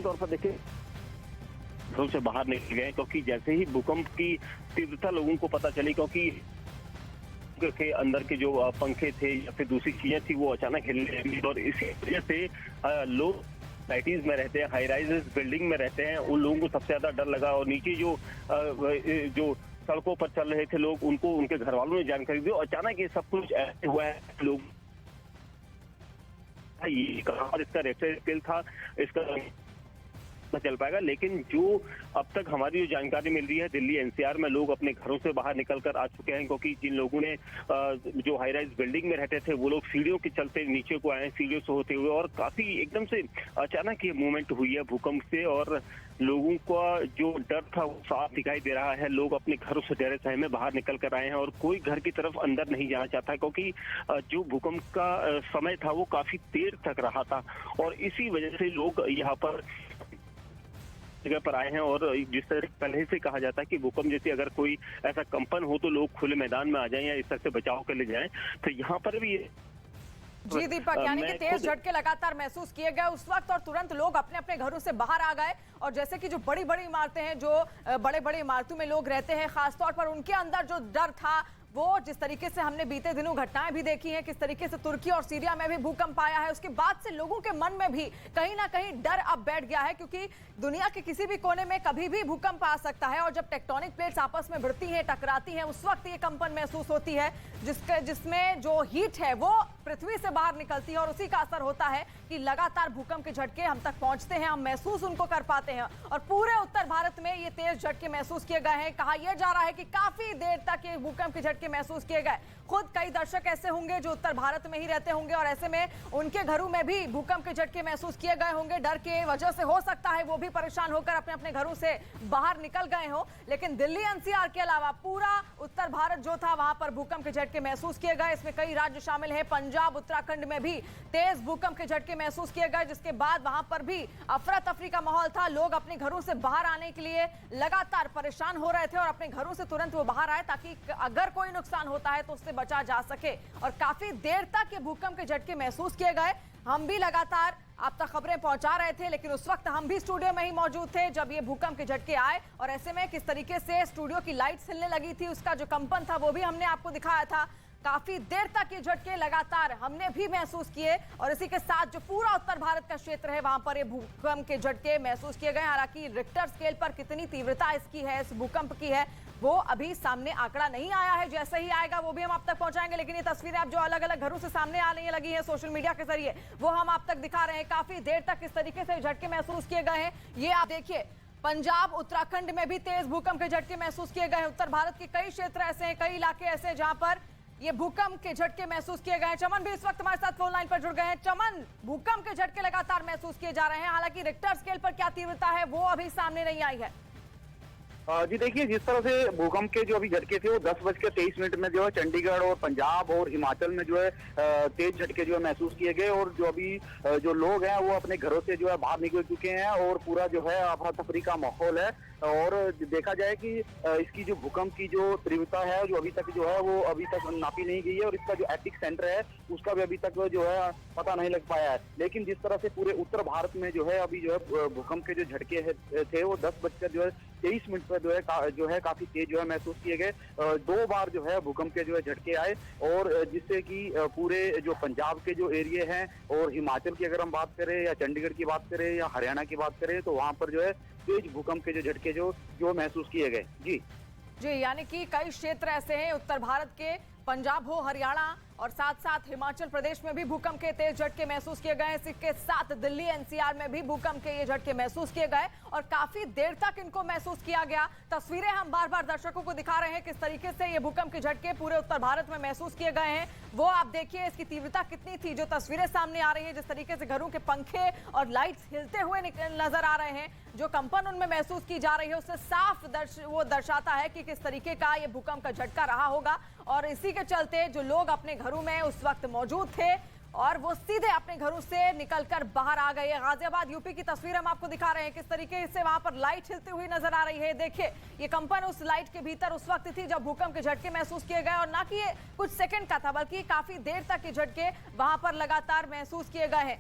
तौर पर देखें घरों से बाहर निकल गए, क्योंकि जैसे ही भूकंप की तीव्रता लोगों को पता चली, क्योंकि के अंदर के जो पंखे थे या फिर दूसरी चीजें थी वो अचानक हिलने लगी, और इसी वजह से लोग सोसाइटीज में रहते हैं, हाई राइज बिल्डिंग में रहते हैं, उन लोगों को सबसे ज्यादा डर लगा। और नीचे जो सड़कों पर चल रहे थे लोग, उनको उनके घर वालों ने जानकारी दी। अचानक ये सब कुछ ऐसे हुआ है, लोग ये कहा इसका रेक्टर स्केल था, इसका चल पाएगा। लेकिन जो अब तक हमारी जो जानकारी मिल रही है, दिल्ली एनसीआर में लोग अपने घरों से बाहर निकल कर आ चुके हैं, क्योंकि जिन लोगों ने जो हाई राइज बिल्डिंग में रहते थे वो लोग सीढ़ियों के चलते नीचे को आए, सीढ़ियों से होते हुए, और काफी एकदम से अचानक ये मूवमेंट हुई है भूकंप से, और लोगों का जो डर था वो साफ दिखाई दे रहा है। लोग अपने घरों से डरे सहमे में बाहर निकल कर आए हैं, और कोई घर की तरफ अंदर नहीं जाना चाहता, क्योंकि जो भूकंप का समय था वो काफी देर तक रहा था, और इसी वजह से लोग यहाँ पर जगह पर आए हैं। और जिस तरह पहले से कहा जाता है कि भूकंप जैसे अगर कोई ऐसा कंपन हो तो लोग खुले मैदान में आ जाएं या इस तरह से बचाव के लिए जाएं, तो यहाँ पर भी जी दीपक, यानी कि तेज झटके लगातार महसूस किए गए उस वक्त, और तुरंत लोग अपने अपने घरों से बाहर आ गए। और जैसे कि जो बड़ी बड़ी इमारतें हैं, जो बड़े बड़े इमारतों में लोग रहते हैं, खासतौर पर उनके अंदर जो डर था, वो जिस तरीके से हमने बीते दिनों घटनाएं भी देखी हैं, किस तरीके से तुर्की और सीरिया में भी भूकंप आया है, उसके बाद से लोगों के मन में भी कहीं ना कहीं डर अब बैठ गया है, क्योंकि दुनिया के किसी भी कोने में कभी भी भूकंप आ सकता है। और जब टेक्टोनिक प्लेट्स आपस में भिड़ती हैं, टकराती हैं, उस वक्त ये कंपन महसूस होती है, जिसमें जो हीट है वो पृथ्वी से बाहर निकलती है, और उसी का असर होता है कि लगातार भूकंप के झटके हम तक पहुंचते हैं, हम महसूस उनको कर पाते हैं। और पूरे उत्तर भारत में ये तेज झटके महसूस किए गए हैं। कहा यह जा रहा है कि काफी देर तक ये भूकंप के झटके महसूस किए गए। खुद कई दर्शक ऐसे होंगे जो उत्तर भारत में ही रहते होंगे, और ऐसे में उनके घरों में भी भूकंप के झटके महसूस किए गए होंगे। डर के वजह से हो सकता है वो भी परेशान होकर अपने अपने घरों से बाहर निकल गए हो। लेकिन दिल्ली एनसीआर के अलावा पूरा उत्तर भारत जो था, वहां पर भूकंप के झटके महसूस किए गए। इसमें कई राज्य शामिल है, पंजाब, उत्तराखंड में भी तेज भूकंप के झटके महसूस किए गए, जिसके बाद वहां पर भी अफरा तफरी का माहौल था। लोग अपने घरों से बाहर आने के लिए लगातार परेशान हो रहे थे, और अपने घरों से तुरंत वो बाहर आए ताकि अगर कोई नुकसान होता है तो उससे बचा जा सके। और काफी देर तक ये भूकंप के झटके महसूस किए गए। हम भी लगातार आप तक खबरें पहुंचा रहे थे, लेकिन उस वक्त हम भी स्टूडियो में ही मौजूद थे जब ये भूकंप के झटके आए, और ऐसे में किस तरीके से स्टूडियो की लाइट्स हिलने लगी थी, उसका जो कंपन था वो भी हमने आपको दिखाया था। काफी देर तक ये झटके लगातार हमने भी महसूस किए, और इसी के साथ जो पूरा उत्तर भारत का क्षेत्र है वहां पर ये भूकंप के झटके महसूस किए गए। हालांकि रिक्टर स्केल पर कितनी तीव्रता इसकी है, इस भूकंप की है, वो अभी सामने आंकड़ा नहीं आया है। जैसे ही आएगा वो भी हम आप तक पहुंचाएंगे। लेकिन ये तस्वीरें आप जो अलग अलग घरों से सामने आने लगी हैं सोशल मीडिया के जरिए, वो हम आप तक दिखा रहे हैं। काफी देर तक इस तरीके से झटके महसूस किए गए हैं। ये आप देखिए, पंजाब, उत्तराखंड में भी तेज भूकंप के झटके महसूस किए गए हैं। उत्तर भारत के कई क्षेत्र ऐसे हैं, कई इलाके ऐसे हैं जहां पर ये भूकंप के झटके महसूस किए गए हैं। चमन भी इस वक्त हमारे साथ फोन लाइन पर जुड़ गए हैं। चमन, भूकंप के झटके लगातार महसूस किए जा रहे हैं, हालांकि रिक्टर स्केल पर क्या तीव्रता है वो अभी सामने नहीं आई है। जी देखिए, जिस तरह से भूकंप के जो अभी झटके थे वो 10:23 में जो है चंडीगढ़ और पंजाब और हिमाचल में जो है तेज झटके जो है महसूस किए गए, और जो अभी जो लोग हैं वो अपने घरों से जो है बाहर निकल चुके हैं, और पूरा जो है अफरा तफरी का माहौल है। और देखा जाए कि इसकी जो भूकंप की जो तीव्रता है जो अभी तक जो है वो अभी तक नापी नहीं गई है, और इसका जो एपिक सेंटर है उसका भी अभी तक जो है पता नहीं लग पाया है। लेकिन जिस तरह से पूरे उत्तर भारत में जो है अभी जो है भूकंप के जो झटके थे वो 10:23 पर जो है काफी तेज जो है महसूस किए गए। 2 बार जो है भूकंप के जो है झटके आए, और जिससे कि पूरे जो पंजाब के जो एरिए हैं और हिमाचल की अगर हम बात करें, या चंडीगढ़ की बात करें, या हरियाणा की बात करें, तो वहां पर जो है तेज भूकंप के जो झटके जो महसूस किए गए। जी, यानी कि कई क्षेत्र ऐसे हैं उत्तर भारत के, पंजाब हो, हरियाणा और साथ साथ हिमाचल प्रदेश में भी भूकंप के तेज झटके महसूस किए गए। इसी के साथ दिल्ली एनसीआर में भी भूकंप के ये झटके महसूस किए गए, और काफी देर तक इनको महसूस किया गया। तस्वीरें हम बार बार दर्शकों को दिखा रहे हैं किस तरीके से ये भूकंप के झटके पूरे उत्तर भारत में महसूस किए गए हैं। वो आप देखिए इसकी तीव्रता कितनी थी, जो तस्वीरें सामने आ रही है, जिस तरीके से घरों के पंखे और लाइट्स हिलते हुए नजर आ रहे हैं, जो कंपन उनमें महसूस की जा रही है, उससे साफ वो दर्शाता है कि किस तरीके का ये भूकंप का झटका रहा होगा। और इसी के चलते जो लोग अपने घरों में उस वक्त मौजूद थे और वो सीधे अपने घरों से निकलकर बाहर आ गए। गाजियाबाद यूपी की तस्वीर हम आपको दिखा रहे हैं, किस तरीके से वहां पर लाइट हिलती हुई नजर आ रही है। देखिए, ये कंपन उस लाइट के भीतर उस वक्त थी जब भूकंप के झटके महसूस किए गए, और ना कि ये कुछ सेकंड का था, बल्कि काफी देर तक ये झटके वहां पर लगातार महसूस किए गए हैं।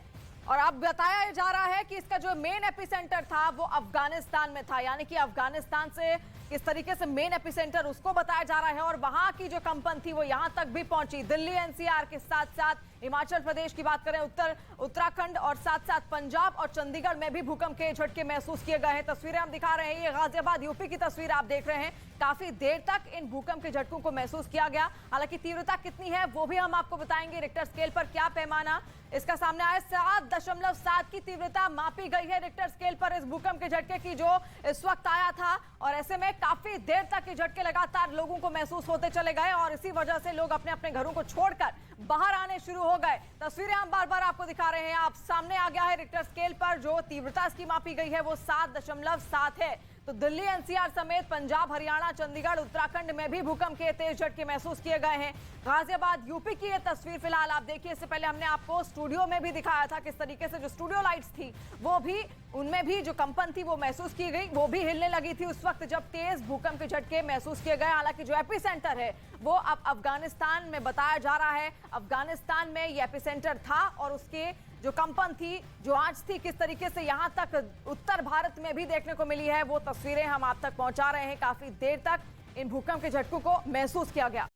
और अब बताया जा रहा है कि इसका जो मेन एपिसेंटर था वो अफगानिस्तान में था, यानी कि अफगानिस्तान से किस तरीके से मेन एपिसेंटर उसको बताया जा रहा है और वहां की जो कंपन थी वो यहां तक भी पहुंची। दिल्ली एनसीआर के साथ साथ हिमाचल प्रदेश की बात करें, उत्तराखंड और साथ साथ पंजाब और चंडीगढ़ में भी भूकंप के झटके महसूस किए गए हैं। तस्वीरें हम दिखा रहे हैं, ये गाजियाबाद यूपी की तस्वीर आप देख रहे हैं। काफी देर तक इन भूकंप के झटकों को महसूस किया गया। हालांकि तीव्रता कितनी है वो भी हम आपको बताएंगे। रिक्टर स्केल पर क्या पैमाना इसका सामने आया, 7.7 की तीव्रता मापी गई है रिक्टर स्केल पर इस भूकंप के झटके की जो इस वक्त आया था। और ऐसे में काफी देर तक ये झटके लगातार लोगों को महसूस होते चले गए और इसी वजह से लोग अपने अपने घरों को छोड़कर बाहर आने शुरू हो गए। तस्वीरें हम बार बार आपको दिखा रहे हैं, आप सामने आ गया है रिक्टर स्केल पर जो तीव्रता इसकी मापी गई है वो 7.7 है। तो दिल्ली एनसीआर समेत पंजाब, हरियाणा, चंडीगढ़, उत्तराखंड में भी भूकंप के तेज झटके महसूस किए गए हैं। गाजियाबाद यूपी की ये तस्वीर फिलहाल आप देखिए। इससे पहले हमने आपको स्टूडियो में भी दिखाया था किस तरीके से जो स्टूडियो लाइट्स थी वो भी, उनमें भी जो कंपन थी वो महसूस की गई, वो भी हिलने लगी थी उस वक्त जब तेज भूकंप के झटके महसूस किए गए। हालांकि जो एपिसेंटर है वो अब अफगानिस्तान में बताया जा रहा है। अफगानिस्तान में ये एपिसेंटर था और उसके जो कंपन थी, जो आंच थी, किस तरीके से यहां तक उत्तर भारत में भी देखने को मिली है वो तस्वीरें हम आप तक पहुंचा रहे हैं। काफी देर तक इन भूकंप के झटकों को महसूस किया गया।